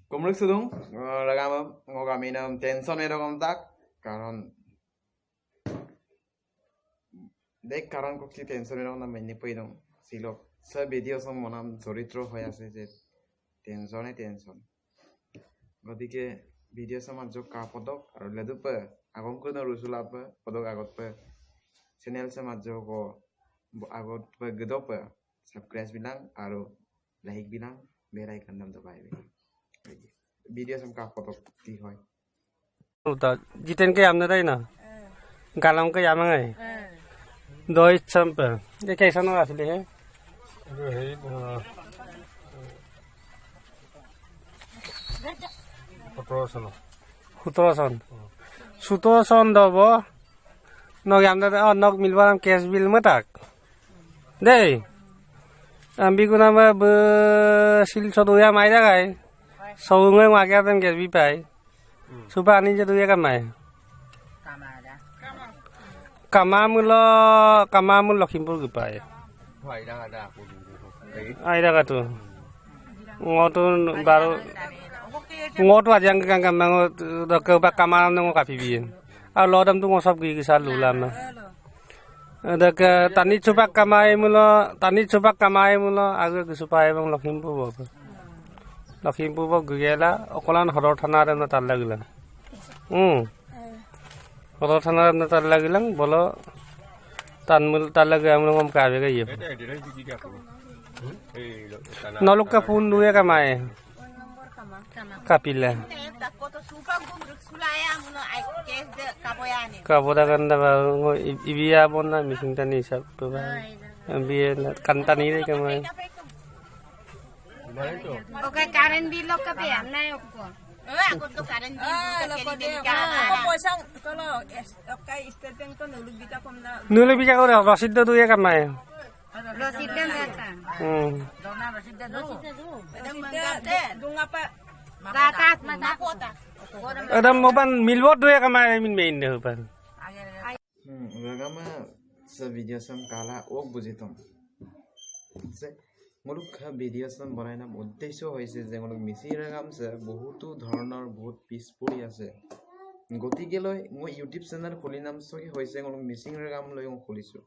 Kumruk sudung ragam ngogaminam tension erokom tak karon দেখ কারণ cocci tension এরকম না মেনে পইরম সিলক সব ভিডিও সব মনাম চরিত্র হয়ে আছে যে টেনশন গতিকে ভিডিও সমাজ যোগ কা পদক আর লেদুপ আগম কোনো রুসুলাপ পদক আগত চ্যানেল সমাজ যোগ আগত গদপ সাবস্ক্রাইব বিlang আর লাইক bilang বেরাই কান্নাম দবাই ভিডিও সম কা পদক কি হয় তো জিতেন কে আমনে তাই না গালাম কে আমাঙ্গাই দই চাম্পে যে কেসানো আসলে হে হেই 17 সন দব নগ আমনে নগ মিলবাম ক্যাশ বিল মতাক দেই আমবি গুনামা ব সিল সদুয়া মাইরা গায় সৌঙ্গে মাগিয়াতেন ক্যাশ বি পাই সুপা আনি যে দুয়া কামাই কামামুল লখিমপুর গপাই আইরা গাতো ngото baru ngoto aja ngkang kamang ke bak kamaram nang kapibien a lodam tu ngosop gi salu lama ada ke tani coba kamai mulo aga ke supaya bang Lokhimpur bo gela okolan horor thana re na tar lagila horor thana re na tar lagilang bolo tanmul tar lagi amno ngom ka be ye noluk ka pun duya kamai kapila kaboda ganda ba ibiya bonna mising tani sab ba biya kantani re kamai oke karen bill ka pe amna okko aku to karen bill ka keli ka পয়সা কলো ওকাই state bank তো nulu bisa ko rasid do duya kamai rosid dan data dona rosid do adam mangate dunga pa ratat mata kota adam moban milbot duya kamai min main de pan ragama sa video sam kala ok bujitom se muluk video সম বনাই নাম উদ্দেশ্য হৈছে যে muluk মিসি রাগাম সে বহুত ধৰণৰ বহুত পিছ পৰি আছে গতিকে লৈ মই ইউটিউব চেনেল খুলি নাম সকি হৈছে muluk মিসিং রাগাম লৈ খুলিছো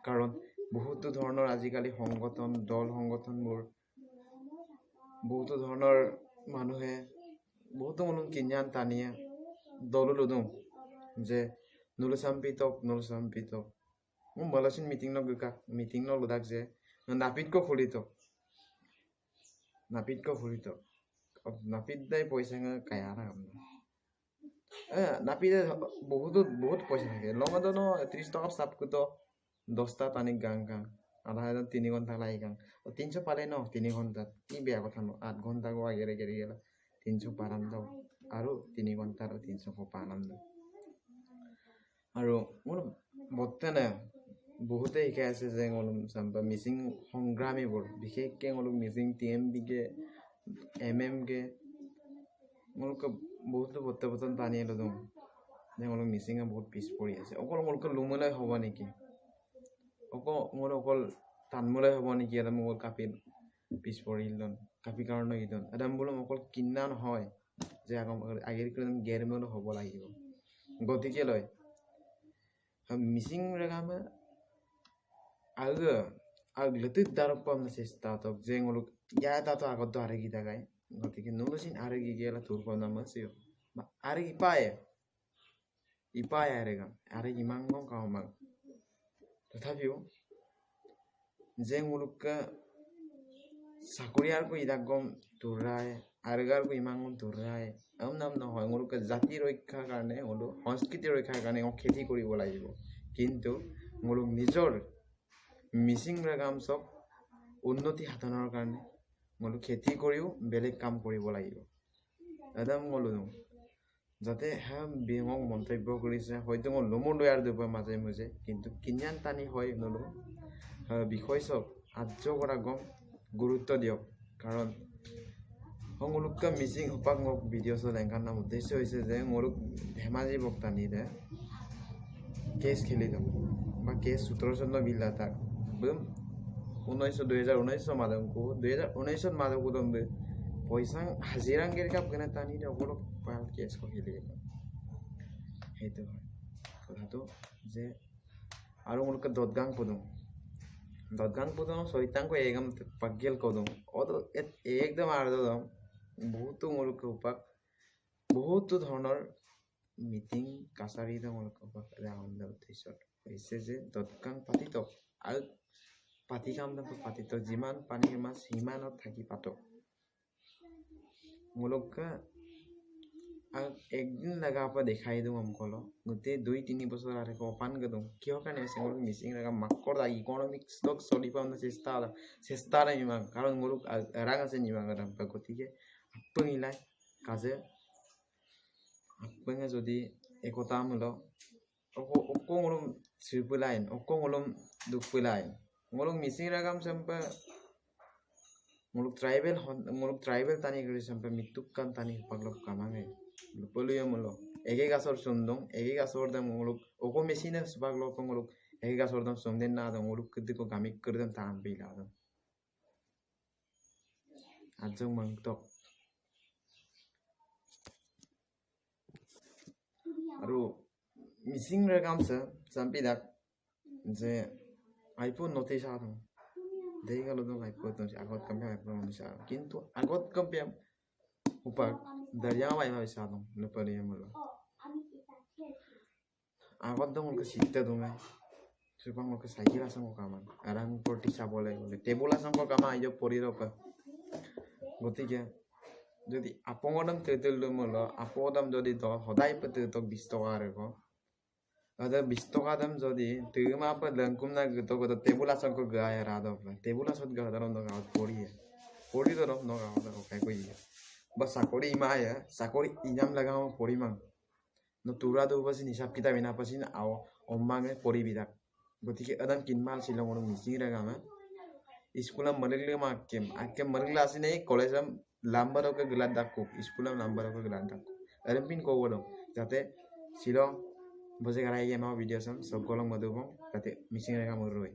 কাৰণ বহুত ধৰণৰ আজিকালি সংগঠন দল সংগঠনবোৰ বহুত ধৰণৰ মানুহে বহুত muluk কিঞ্জান টানিয়ে দল লুদুম যে নুলসাম্পিতক মই মলাসিন মিটিং ন লুদাক যে নাপিত কো খুলিতো নাপিত দাই পয়সা কায়া না নাপিত বহুত পয়সা থাকে লঙাদনো 30 টাকা সাপকো তো 10টা টানি গাং আধা 3 ঘন্টা লাই গাং 300 পালে ন 3 ঘন্টা কি বেয়া কথা ন 8 ঘন্টা গো আগেরে গেলা 300 পারাম দাও আৰু 3 ঘন্টা 300 কো পানাম আৰু মোৰ বৰ্তনে বহুতে শিকাই আছে যে অলপ মিচিং সংগ্ৰামীবোৰ বিশেষকৈ অলপ মিচিং টিএমবি কে এমএম কে অলপ বহুত বৰ্তমান টানিয়ে লদম যে অলপ মিচিঙে বহুত পিছ পৰি আছে অকল অলপ লুমলাই হ'ব নেকি অকল টানমলাই হ'ব নেকি এটা মোক কাপি পিছ পৰিল কাপি কাৰণে ইদন এডাম বলম অকল কিন্না নহয় যে আগেৰ কাৰণে গেৰমেল হ'ব লাগিব গতিকে লয় Mising ৰেগামে agletik darapam na sestatok jengoluk ya tato agad do aregi dagay gotike nulusin aregi gela turko namasyo aregi ipaya aregam aregi mangom kaumang tothapiu jengoluk ka sakuriar ko idagom turai aregar ko imangom turai amnam no hoy ngoluk ka jati roikha karone holo সংস্কৃতি রক্ষার কারণে খেতি করিব লাগিব কিন্তু ngoluk নিজর মিচিং ৰেগাম সব উন্নতি সাধনৰ কাৰণে মই খেতি কৰিও বেলেগ কাম কৰিব লাগিব এদম গলো যাতে বিমক মন্তব্য কৰিছে হয়তো মই লমো দয়াৰ দিব মাজে কিন্তু কিঞ্জান টানি হয় নলো বিষয় সব আৰ্য কৰা গম গুৰুত্ব দিয়ক কাৰণ সংলোক মিচিং হপাক মোক ভিডিঅ' চল এংকাৰ নাম উদ্দেশ্য হৈছে যে মোৰক ধেমাজি বক্তানি দে কেছ খেলি দিম বা কেছ 17 চন বিলা তাক Belum 2019 madamku 2019 madamku dombe পইচা হাজিৰাংগেৰ কাপ কেনে টানি অলপ ভাল কেছ কহিলে সেইটো হয় কথাটো যে আৰু মোলোকে দদগাং পদম চৈতাংক এগম পাগেল কদম অত একদম আৰ্দম বহুতো মোলোকে উপাক বহুতো ধৰণৰ মিটিং কাছাৰী মোলোকে উপাক আনন্দ উদ্দেশ্যত হৈছে যে দদগাং পাতিতক আৰু পাতি কাম পাতিতক যিমান পানীৰ মাছ সিমানত থাকি পাতক মোলোকে একদিন লগা পৰা দেখাই দিওঁ অমকল গোটেই 2-3 বছৰ আৰু অপান গদম কিহৰ কাৰণে হৈছে মোলোক মিচিং লগা মাকৰ ইকনমিক্স লগ চলি পাওঁ চেষ্টা নিমাং কাৰণ মোলোক ৰাং আছে নিমাং গতিকে আপঙিলাই কাজে আপঙে যদি একতামূলক অকো মোলোক চিৰপেলাইন অকো মোলোক দুখপেলাইন মোলোক মিচিং ৰাগাম চেম্পে মোলোক ট্ৰাইবেল টানি কৰি চেম্পে মৃত্যুক কান টানি পাগলক কামাঙে লুপলিয়ে মোলোক একে গাছৰ চুন্দং একে গাছৰ দাম মোলোক অকো মেচিনে পাগলক মোলোক একে গাছৰ দাম চুন্দেন না দাম মোলোক কদিকো গামিক কৰি দাম টান পেলা দাম আজং মংতক আৰু মিচিং ৰেগামছে চাম্পিদাক যে আইপো নটিছ আদম দেখালো দম আইপো নটিছ আগত কামে আইপো নটিছ কিন্তু আগত কামে উপাক দৰিয়া মাই ভাবিছা আদম লুপলিয়ে মোলোক আগত দম মোলোকে চিত্তে দমে সুপাং মোলোকে চাইকেল আছং কামান আৰাং পৰ্টি চাবলৈ গ'লে টেবুল আছং কামা আইজ পৰি ৰক গতিকে যদি আপঙদম তেতেল মোলো আপদম যদি সদায় তক 20 টকা ৰেক ada 20 টকা দাম যদি তেমা পা লংকুম না তো গত টেবুল আসন কো গায় রাদব টেবুল আসত গা দারন দা পড়ি দরম ন গা দা কাই কই বাস চাকরি ইমায়া চাকরি ইনাম লাগাও পরিমাং ন তুরা দো বাসি হিসাব কিতাব বিনা পাসিন আও অম্মাঙে পরিবিদাক গতিকে আদাম কিনমাল ছিল মন মিসিং রাগামা স্কুলাম মলিলে মাকেম আকে মলিলা আসিনে কলেজম লাম্বারকে গলাদ দাকু স্কুলাম লাম্বারকে গলাদ দাকু আরপিন কো বড় যাতে ছিল বজে গারাই এমা ভিডিও সব গলং মদুবং যাতে মিসিং রেখা মরুই